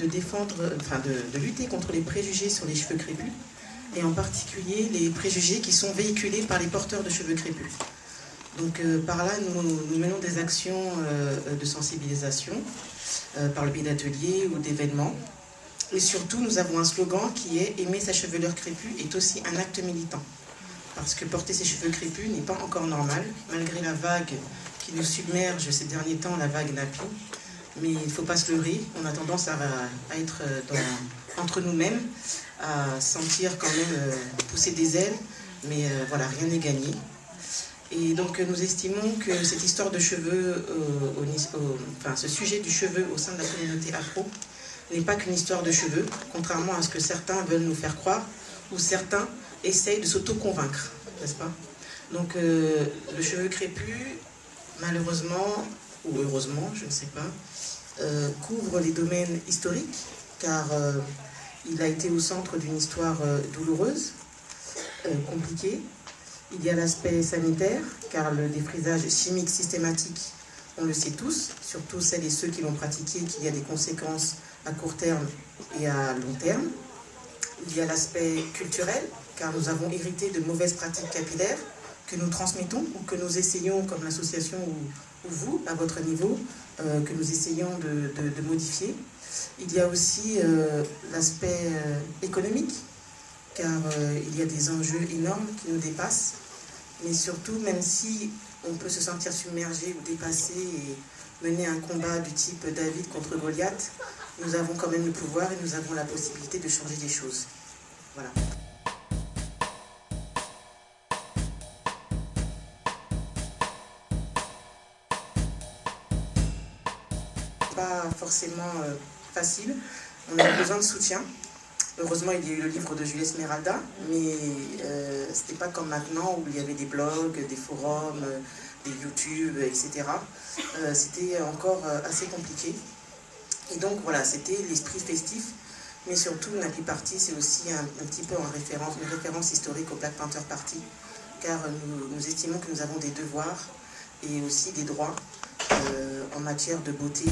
de défendre, de lutter contre les préjugés sur les cheveux crépus, et en particulier les préjugés qui sont véhiculés par les porteurs de cheveux crépus. Donc par là, nous menons des actions de sensibilisation par le biais d'ateliers ou d'événements. Et surtout, nous avons un slogan qui est « Aimer sa chevelure crépue est aussi un acte militant ». Parce que porter ses cheveux crépus n'est pas encore normal, malgré la vague qui nous submerge ces derniers temps, la vague nappy. Mais il ne faut pas se leurrer, on a tendance à être entre nous-mêmes, à sentir quand même pousser des ailes, mais voilà, rien n'est gagné. Et donc nous estimons que cette histoire de cheveux, ce sujet du cheveu au sein de la communauté afro n'est pas qu'une histoire de cheveux, contrairement à ce que certains veulent nous faire croire, ou certains essayent de s'auto-convaincre, n'est-ce pas? Donc le cheveu crépus, malheureusement, ou heureusement, je ne sais pas, couvre les domaines historiques, car il a été au centre d'une histoire douloureuse, compliquée. Il y a l'aspect sanitaire, car le défrisage chimique systématique, on le sait tous, surtout celles et ceux qui l'ont pratiqué, qu'il y a des conséquences à court terme et à long terme. Il y a l'aspect culturel, car nous avons hérité de mauvaises pratiques capillaires que nous transmettons ou que nous essayons, comme l'association ou vous, à votre niveau, que nous essayons de modifier. Il y a aussi l'aspect économique, car il y a des enjeux énormes qui nous dépassent. Mais surtout, même si on peut se sentir submergé ou dépassé et mener un combat du type David contre Goliath, nous avons quand même le pouvoir et nous avons la possibilité de changer des choses. Voilà. Pas forcément facile, on a besoin de soutien. Heureusement, il y a eu le livre de Julie Esmeralda, mais c'était pas comme maintenant où il y avait des blogs, des forums, des YouTube, etc. C'était encore assez compliqué. Et donc voilà, c'était l'esprit festif, mais surtout Nappy Party, c'est aussi un petit peu une référence historique au Black Panther Party, car nous estimons que nous avons des devoirs et aussi des droits en matière de beauté.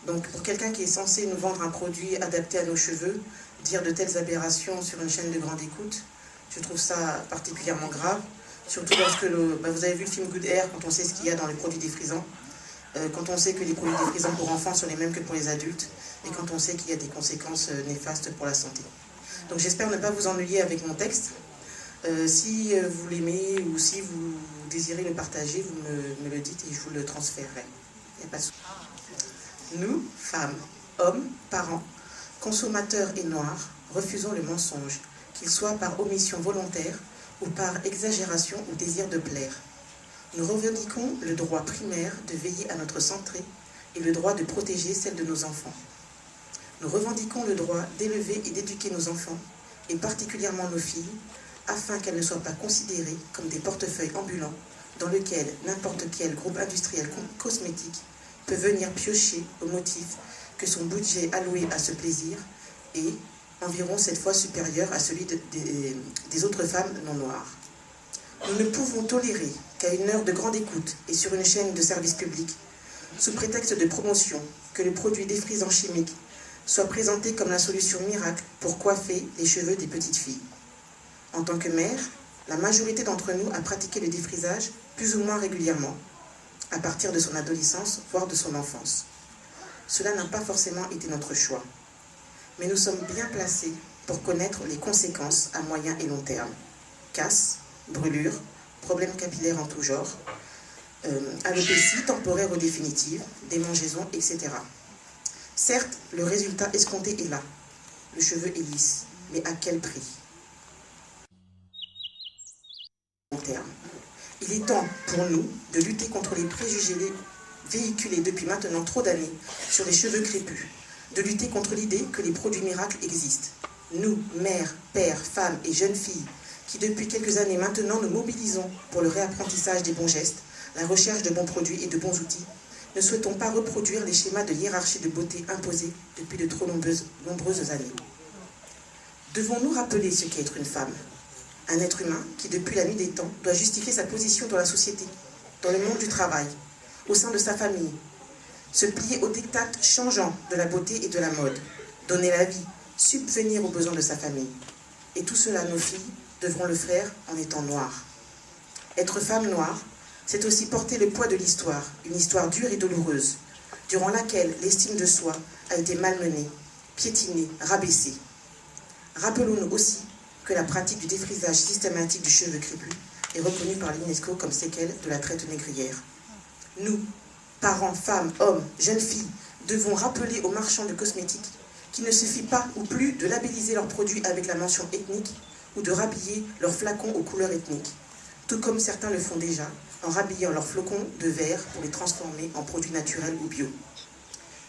Donc pour quelqu'un qui est censé nous vendre un produit adapté à nos cheveux, dire de telles aberrations sur une chaîne de grande écoute, je trouve ça particulièrement grave. Surtout lorsque vous avez vu le film Good Hair, quand on sait ce qu'il y a dans les produits défrisants, quand on sait que les produits défrisants pour enfants sont les mêmes que pour les adultes, et quand on sait qu'il y a des conséquences néfastes pour la santé. Donc j'espère ne pas vous ennuyer avec mon texte. Si vous l'aimez ou si vous désirez le partager, vous me le dites et je vous le transférerai. Il n'y a pas de souci. Nous, femmes, hommes, parents, consommateurs et noirs, refusons le mensonge, qu'il soit par omission volontaire ou par exagération ou désir de plaire. Nous revendiquons le droit primaire de veiller à notre santé et le droit de protéger celle de nos enfants. Nous revendiquons le droit d'élever et d'éduquer nos enfants, et particulièrement nos filles, afin qu'elles ne soient pas considérées comme des portefeuilles ambulants dans lesquels n'importe quel groupe industriel cosmétique peut venir piocher au motif que son budget alloué à ce plaisir est environ 7 fois supérieur à celui des autres femmes non noires. Nous ne pouvons tolérer qu'à une heure de grande écoute et sur une chaîne de service public, sous prétexte de promotion, que le produit défrisant chimique soit présenté comme la solution miracle pour coiffer les cheveux des petites filles. En tant que mère, la majorité d'entre nous a pratiqué le défrisage plus ou moins régulièrement, à partir de son adolescence, voire de son enfance. Cela n'a pas forcément été notre choix. Mais nous sommes bien placés pour connaître les conséquences à moyen et long terme. Casse, brûlures, problèmes capillaires en tout genre, alopécie temporaire ou définitive, démangeaisons, etc. Certes, le résultat escompté est là. Le cheveu est lisse, mais à quel prix? Long terme. Il est temps pour nous de lutter contre les préjugés véhiculés depuis maintenant trop d'années sur les cheveux crépus, de lutter contre l'idée que les produits miracles existent. Nous, mères, pères, femmes et jeunes filles, qui depuis quelques années maintenant nous mobilisons pour le réapprentissage des bons gestes, la recherche de bons produits et de bons outils, ne souhaitons pas reproduire les schémas de hiérarchie de beauté imposés depuis de trop nombreuses années. Devons-nous rappeler ce qu'est être une femme? Un être humain qui, depuis la nuit des temps, doit justifier sa position dans la société, dans le monde du travail, au sein de sa famille, se plier aux diktats changeants de la beauté et de la mode, donner la vie, subvenir aux besoins de sa famille. Et tout cela, nos filles devront le faire en étant noires. Être femme noire, c'est aussi porter le poids de l'histoire, une histoire dure et douloureuse, durant laquelle l'estime de soi a été malmenée, piétinée, rabaissée. Rappelons-nous aussi que la pratique du défrisage systématique du cheveu crépus est reconnue par l'UNESCO comme séquelle de la traite négrière. Nous, parents, femmes, hommes, jeunes filles, devons rappeler aux marchands de cosmétiques qu'il ne suffit pas ou plus de labelliser leurs produits avec la mention ethnique ou de rhabiller leurs flacons aux couleurs ethniques, tout comme certains le font déjà en rhabillant leurs flocons de verre pour les transformer en produits naturels ou bio.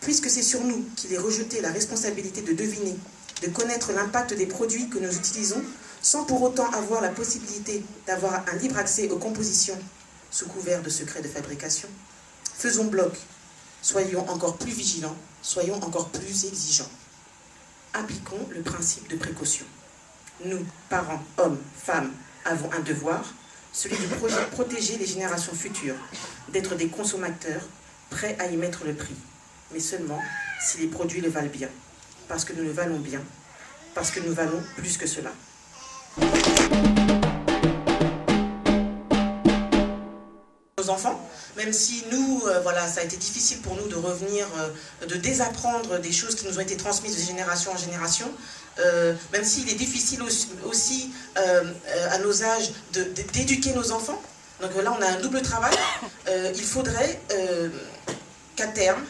Puisque c'est sur nous qu'il est rejeté la responsabilité de deviner, de connaître l'impact des produits que nous utilisons, sans pour autant avoir la possibilité d'avoir un libre accès aux compositions sous couvert de secrets de fabrication, faisons bloc, soyons encore plus vigilants, soyons encore plus exigeants. Appliquons le principe de précaution. Nous, parents, hommes, femmes, avons un devoir, celui de protéger les générations futures, d'être des consommateurs prêts à y mettre le prix, mais seulement si les produits le valent bien, parce que nous le valons bien, parce que nous valons plus que cela. Nos enfants, même si nous, voilà, ça a été difficile pour nous de revenir, de désapprendre des choses qui nous ont été transmises de génération en génération, même s'il est difficile aussi à nos âges d'éduquer nos enfants. Donc là, on a un double travail. Il faudrait qu'à terme,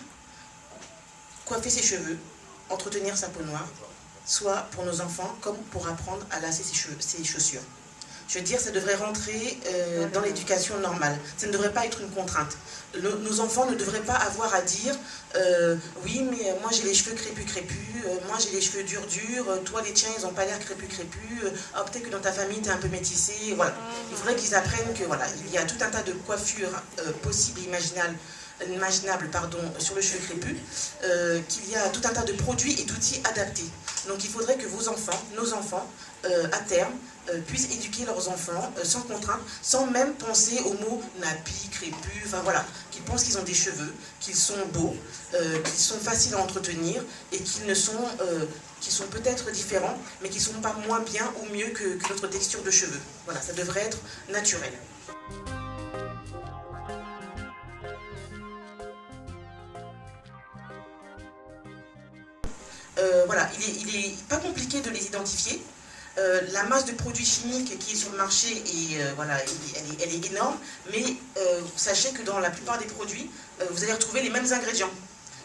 coiffer ses cheveux, entretenir sa peau noire, soit pour nos enfants comme pour apprendre à lasser ses chaussures. Je veux dire, ça devrait rentrer dans l'éducation normale. Ça ne devrait pas être une contrainte. Nos enfants ne devraient pas avoir à dire oui, mais moi j'ai les cheveux crépus, moi j'ai les cheveux durs, toi les tiens ils n'ont pas l'air crépus, peut-être que dans ta famille tu es un peu métissé. Voilà. Il faudrait qu'ils apprennent que voilà, il y a tout un tas de coiffures possibles et imaginables sur le cheveu crépus, qu'il y a tout un tas de produits et d'outils adaptés. Donc il faudrait que vos enfants, nos enfants, à terme, puissent éduquer leurs enfants sans contrainte, sans même penser aux mots nappis, crépus, enfin voilà, qu'ils pensent qu'ils ont des cheveux, qu'ils sont beaux, qu'ils sont faciles à entretenir et qu'ils sont peut-être différents, mais qui ne sont pas moins bien ou mieux que notre texture de cheveux. Voilà, ça devrait être naturel. Voilà, il est pas compliqué de les identifier. La masse de produits chimiques qui est sur le marché, voilà, elle est énorme, mais sachez que dans la plupart des produits, vous allez retrouver les mêmes ingrédients.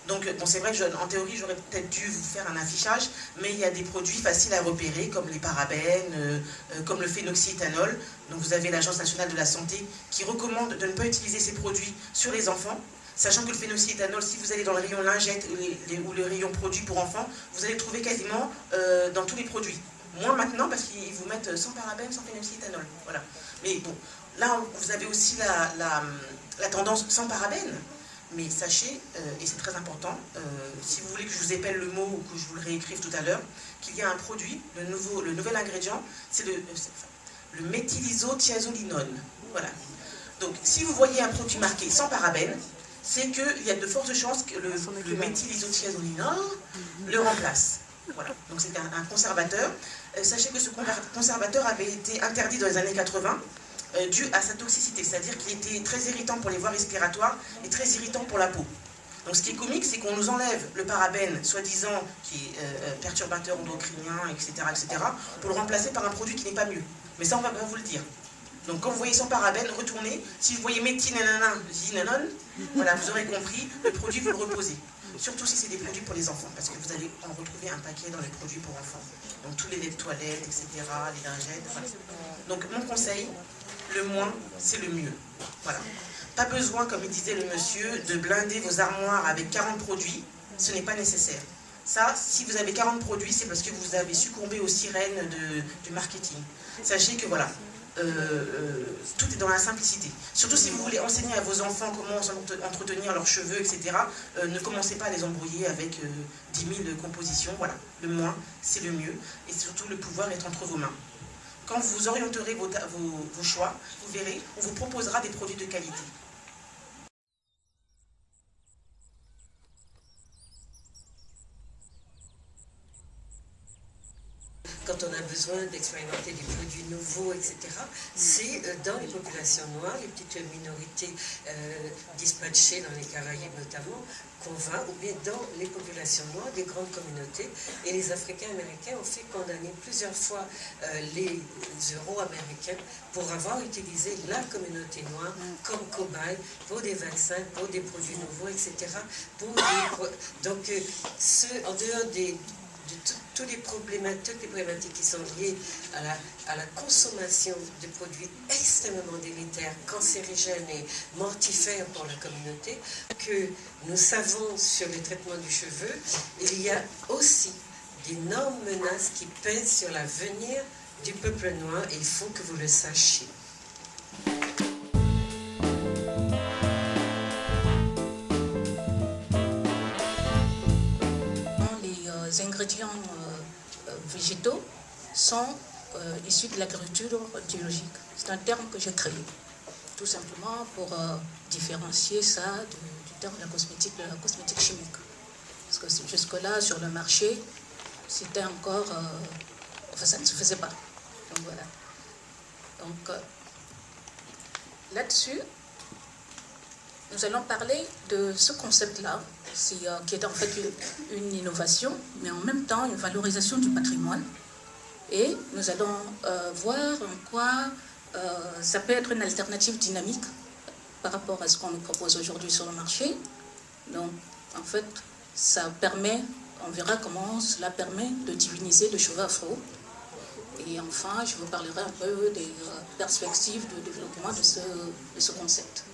Donc, bon, c'est vrai que en théorie, j'aurais peut-être dû vous faire un affichage, mais il y a des produits faciles à repérer, comme les parabènes, comme le phénoxyéthanol. Donc, vous avez l'Agence nationale de la santé qui recommande de ne pas utiliser ces produits sur les enfants, sachant que le phénoxyéthanol, si vous allez dans le rayon lingette ou le rayon produits pour enfants, vous allez le trouver quasiment dans tous les produits. Moins maintenant, parce qu'ils vous mettent sans parabènes, sans phénoxyéthanol. Voilà. Mais bon, là, vous avez aussi la tendance sans parabènes. Mais sachez, et c'est très important, si vous voulez que je vous épelle le mot ou que je vous le réécrive tout à l'heure, qu'il y a un produit, le nouvel ingrédient, c'est le méthylisothiazolinone. Voilà. Donc, si vous voyez un produit marqué sans parabènes, c'est qu'il y a de fortes chances que le méthylisothiazolinone le remplace. Voilà. Donc, c'est un conservateur. Sachez que ce conservateur avait été interdit dans les années 80, dû à sa toxicité, c'est-à-dire qu'il était très irritant pour les voies respiratoires et très irritant pour la peau. Donc ce qui est comique, c'est qu'on nous enlève le parabène, soi-disant, qui est perturbateur endocrinien, etc., pour le remplacer par un produit qui n'est pas mieux. Mais ça, on va pas vous le dire. Donc quand vous voyez sans parabène, retournez. Si vous voyez méthylène, voilà, vous aurez compris, le produit, vous le reposez. Surtout si c'est des produits pour les enfants, parce que vous allez en retrouver un paquet dans les produits pour enfants. Donc tous les laits de toilette, etc., les lingettes, voilà. Donc mon conseil, le moins, c'est le mieux. Voilà. Pas besoin, comme il disait le monsieur, de blinder vos armoires avec 40 produits. Ce n'est pas nécessaire. Ça, si vous avez 40 produits, c'est parce que vous avez succombé aux sirènes du marketing. Sachez que voilà, tout est dans la simplicité. Surtout si vous voulez enseigner à vos enfants comment entretenir leurs cheveux, etc. Ne commencez pas à les embrouiller avec 10 000 compositions. Voilà, le moins, c'est le mieux. Et surtout, le pouvoir est entre vos mains. Quand vous orienterez vos choix, vous verrez, on vous proposera des produits de qualité. quand on a besoin d'expérimenter des produits nouveaux, etc., c'est dans les populations noires, les petites minorités dispatchées dans les Caraïbes notamment, qu'on va, ou bien dans les populations noires des grandes communautés. Et les Africains-Américains ont fait condamner plusieurs fois les Euro-Américains pour avoir utilisé la communauté noire comme cobaye pour des vaccins, pour des produits nouveaux, etc. Donc, en dehors de toutes les problématiques qui sont liées à la consommation de produits extrêmement délétères, cancérigènes et mortifères pour la communauté, que nous savons sur le traitement du cheveu, il y a aussi d'énormes menaces qui pèsent sur l'avenir du peuple noir et il faut que vous le sachiez. Les ingrédients végétaux sont issus de l'agriculture biologique. C'est un terme que j'ai créé, tout simplement pour différencier ça du terme de la cosmétique chimique. Parce que jusque-là, sur le marché, c'était encore... enfin, ça ne se faisait pas. Donc voilà. Donc là-dessus, nous allons parler de ce concept-là, qui est en fait une innovation, mais en même temps une valorisation du patrimoine. Et nous allons voir en quoi ça peut être une alternative dynamique par rapport à ce qu'on nous propose aujourd'hui sur le marché. Donc, en fait, ça permet, on verra comment cela permet de diviniser le cheveu afro. Et enfin, je vous parlerai un peu des perspectives de développement de ce concept.